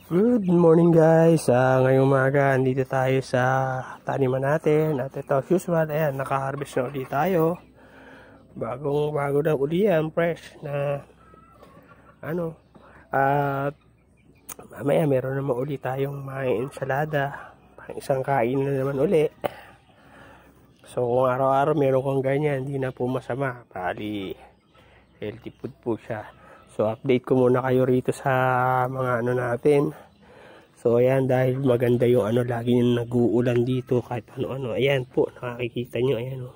Good morning guys. Ngayong umaga, andito tayo sa taniman natin. At ito, as usual, ayan, naka-harvest na ulit tayo. Bago na uli yan, fresh na ano. At mamaya meron naman ulit tayong may ensalada. Isang kain na naman uli. So kung araw-araw meron kang ganyan, hindi na po masama. Bali, healthy food po siya. So update ko muna kayo rito sa mga ano natin. So ayan, dahil maganda yung ano, lagi nag-uulan dito kahit ano. Ayan po, nakikita nyo, ayan o.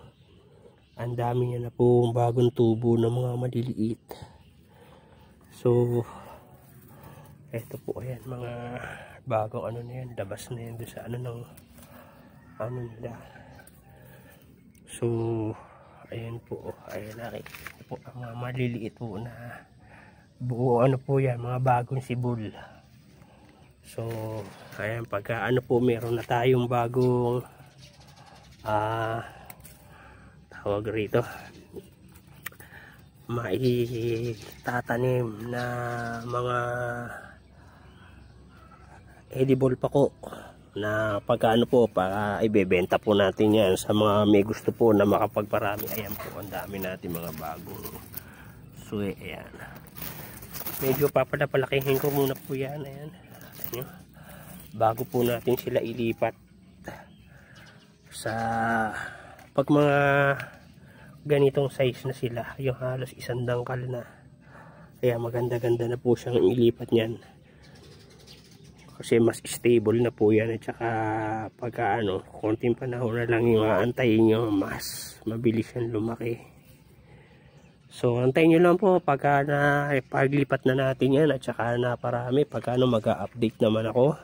Ang dami niya na po bagong tubo ng mga maliliit. So eto po, ayan, mga bagong ano na yan, labas na yan doon sa ano ng ano nila. So ayan po, ayan, nakikita po ang mga maliliit po na buo ano po yan, mga bagong sibol. So ayan, pagka ano po, meron na tayong bagong tawag rito, maitatanim na mga edible pako na pagka ano po, para ibebenta po natin yan sa mga may gusto po na makapagparami. Ayan po, ang dami natin mga bagong suwi. Ayan, medyo papalakihin ko muna po yan. Ayan, bago po natin sila ilipat sa pag mga ganitong size na sila, yung halos isang dangkal na. Kaya maganda-ganda na po siyang ilipat niyan kasi mas stable na po yan. At saka pagka ano, konting panahon na lang yung aantayin nyo, mas mabilis yan lumaki. So antayin nyo lang po pagka na paglipat na natin yan, at saka na parami, pagka ano, mag-update naman ako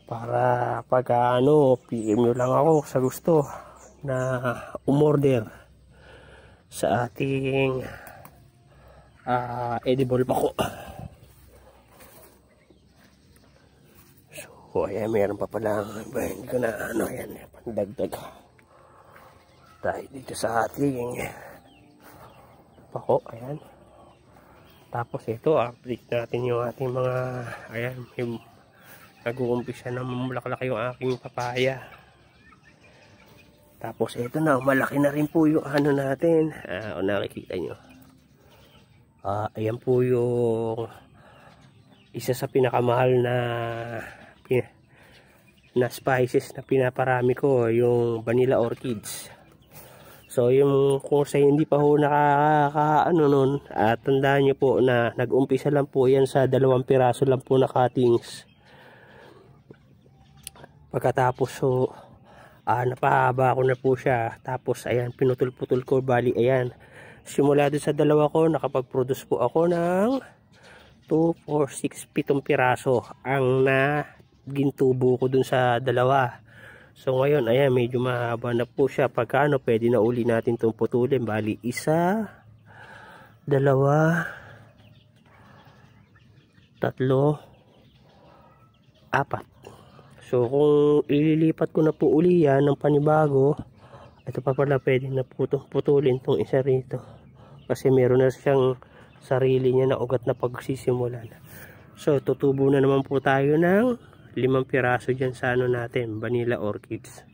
para pagka ano, PM nyo lang ako sa gusto na umorder sa ating edible pako. So ayan, meron pa pala, hindi ko na ano, ayan, pandagdag tayo dito sa ating pako. Ayan, tapos ito, update natin yung ating mga, ayan, nag-uumpisa na mamulaklak yung aking papaya. Tapos ito na, malaki na rin po yung ano natin, nakikita nyo, ayan po yung isa sa pinakamahal na spices na pinaparami ko, yung vanilla orchids. So yung kung sa hindi pa ho ano nun, tandaan nyo po na nag-umpisa lang po yan sa 2 piraso lang po na cuttings. Pagkatapos so napahaba ko na po siya. Tapos ayan, pinutol-putol ko. Bali ayan, simula doon sa 2 ko, nakapag-produce po ako ng 2, 4, 6, 7 piraso ang naging tubo ko dun sa 2. So ngayon, ayan, medyo mahaba na po siya. Pagka ano, pwede na uli natin itong putulin. Bali, 1, 2, 3, 4. So kung ililipat ko na po uli yan ng panibago, ito pa pala, pwede na po putulin itong isa rito. Kasi meron na siyang sarili niya na ugat na pagsisimulan. So tutubo na naman po tayo ng 5 piraso dyan sa ano natin, vanilla orchids.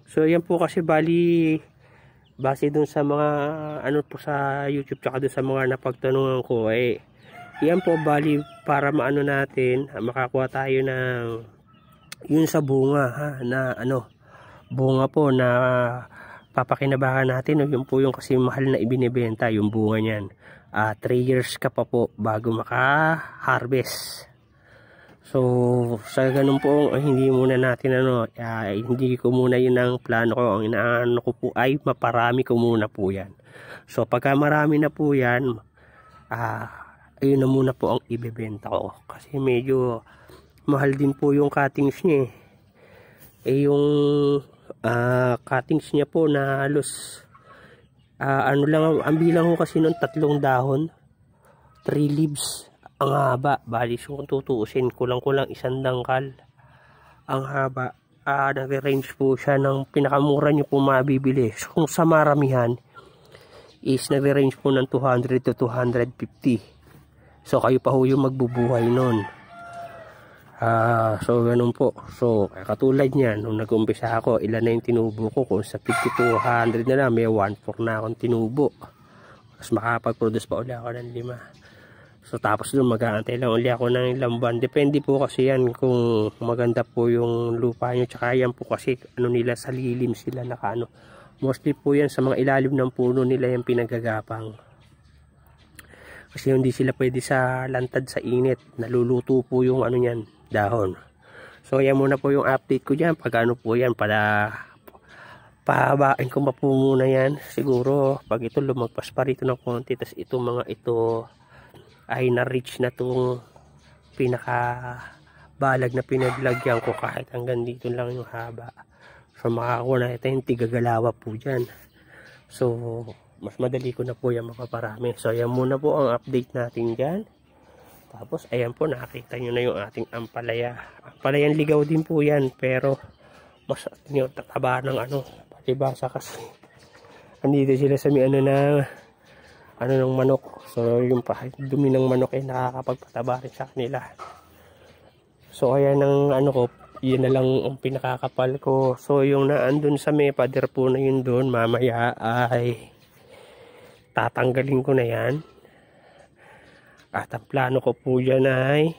So yan po, kasi bali base dun sa mga ano po sa YouTube, tsaka dun sa mga napagtanungan ko, yan po, bali para maano natin, makakuha tayo ng yun sa bunga, na ano, bunga po na papakinabangan natin. Yun po yung kasi mahal na ibinibenta yung bunga niyan. 3 years ka pa po bago maka-harvest. So sa ganun po, hindi muna natin ano, hindi ko muna yun ang plano ko. Ang inaano ko po ay maparami ko muna po yan. So pagka marami na po yan, ayun na muna po ang ibebenta ko. Kasi medyo mahal din po yung cuttings niya yung cuttings niya po na halos ano lang, ang bilang ko kasi ng 3 dahon, 3 leaves. Ang haba, bali kung tutuusin, kulang-kulang 1 dangkal ang haba. Nag-range po siya ng pinakamura nyo po mabibili. So, kung sa maramihan is nag-range po ng 200 to 250. So kayo pa ho yung magbubuhay nun. So ganun po. So katulad niyan, nung nag-umpisa ako, ilan na yung tinubo ko? Kung sa 5200 na lang, may 1.4 na akong tinubo. Mas makapag-produce pa uli ako ng 5. So tapos doon mag-aantay lang uli ako ng ilang buwan. Depende po kasi yan kung maganda po yung lupa nyo. Tsaka yan po kasi ano nila, sa lilim sila nakaano. Mostly po yan sa mga ilalim ng puno nila yung pinagagapang. Kasi hindi sila pwede sa lantad sa init. Naluluto po yung ano yan, dahon. So yan muna po yung update ko dyan. Pag ano po yan, pahabain ko pa po muna yan. Siguro pag ito lumagpas pa rito ng konti. Tapos itong mga ito ay na-reach na itong pinaka-balag na pinaglagyan ko. Kahit hanggang dito lang yung haba. So makakuha na ito yung tigagalawa po dyan. So mas madali ko na po yan mapaparami. So ayan muna po ang update natin dyan. Tapos ayan po, nakakita nyo na yung ating ampalaya. Ampalayan ligaw din po yan, pero mas yung tataba ng ano, palibasa kasi andito sila sa may ano ng manok. So yung dumi ng manok ay nakakapagpataba rin sa kanila. So ayan ang ano ko, yun na lang ang pinakakapal ko. So yung naandun sa may pader po na yun doon, mamaya ay tatanggalin ko na yan. At ang plano ko po dyan ay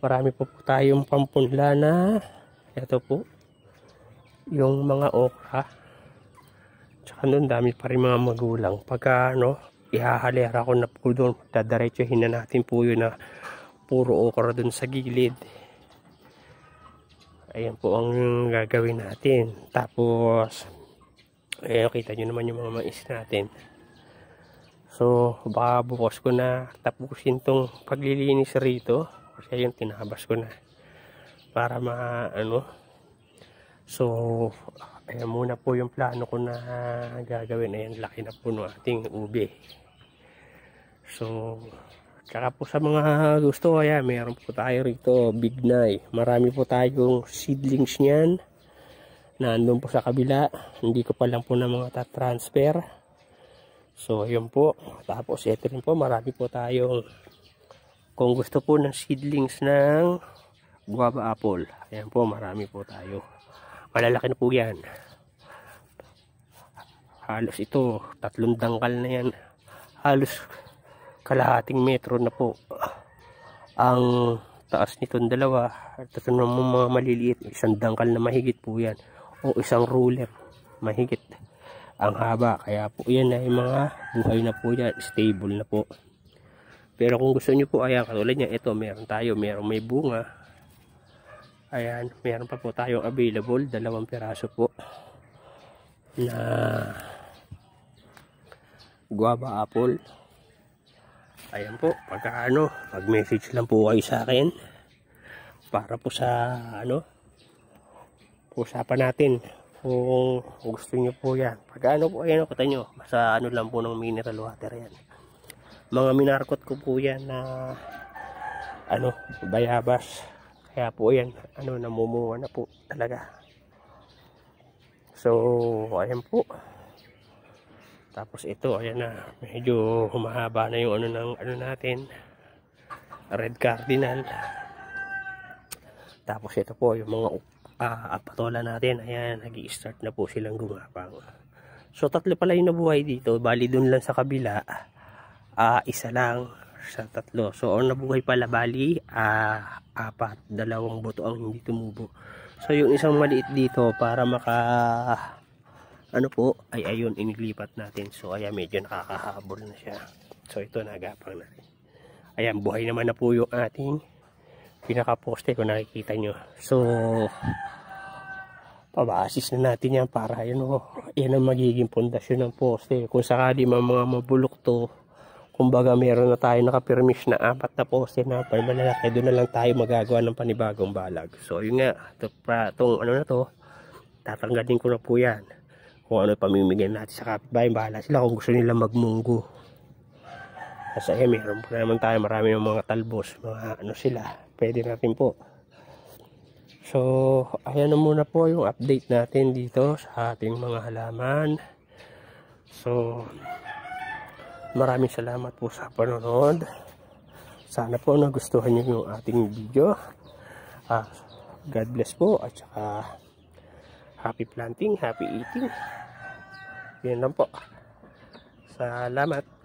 marami po tayong pampunla na ito po yung mga okra. Tsaka doon dami pa rin mga magulang. Pagka ano, ihahalera ko na po doon, dadiretsuhin na natin po yun na puro okra doon sa gilid. Ayan po ang gagawin natin. Tapos ayan, kita nyo naman yung mga mais natin. So baka bukas ko na tapusin tong paglilinis rito. Kasi yung tinabas ko na para ano. So ayan muna po yung plano ko na gagawin. Ayan, laki na po ng ating ube. So tsaka po sa mga gusto, ayan, meron po tayo rito bignay. Marami po tayong seedlings niyan. Nandun po sa kabila. Hindi ko pa lang po na mga transfer. So yun po. Tapos ito rin po, marami po tayong, kung gusto po ng seedlings ng guava apple, ayan po, marami po tayo. Malalaki na po yan. Halos ito, 3 dangkal na yan. Halos kalahating metro na po ang taas nitong dalawa. Ito naman mga maliliit, 1 dangkal na mahigit po yan. O 1 ruler mahigit ang haba. Kaya po yan ay mga buhay na po yan, stable na po. Pero kung gusto nyo po, ayan, katulad niya, ito meron may bunga. Ayan, meron pa po tayong available, 2 piraso po na guava apple. Ayan po, pagka ano, mag-message lang po kayo sa akin para po sa ano, usapan natin kung gusto nyo po yan. Pag ano po, ayan, kita nyo, sa ano lang po ng mineral water yan. Mga minarkot ko po yan na ano, bayabas. Kaya po yan, ano, namumuha na po talaga. So ayan po. Tapos ito, ayan na, medyo humahaba na yung ano ng ano natin, red cardinal. Tapos ito po yung mga patola natin. Ayan, nag-i-start na po silang gumapang. So 3 pala yung nabuhay dito. Bali dun lang sa kabila, 1 lang sa 3. So ang nabuhay pala bali 4, 2 buto ang hindi tumubo. So yung isang maliit dito, para ano po, ay ayun, inilipat natin. So ayan, medyo nakakahabol na siya. So ito, nagapang natin. Ayan, buhay naman na po yung ating pinaka-poste kung nakikita nyo. So paba-assist na natin yan para yun, yan ang magiging pundasyon ng poste. Kung sakali mga mabulok to, kumbaga meron na tayo nakapirmish na 4 na poste na malalaki, doon na lang tayo magagawa ng panibagong balag. So yun nga, itong ano na to, tatanggalin ko na po yan. Kung ano pamimigyan natin sa kapitbahay, bahala sila kung gusto nila magmunggo. Kasi ayan, meron po naman tayo marami ng mga talbos, mga ano sila, pwede natin po. So ayan na muna po yung update natin dito sa ating mga halaman. So maraming salamat po sa panonood. Sana po nagustuhan niyo yung ating video. God bless po at saka happy planting, happy eating. Yun lang po. Salamat.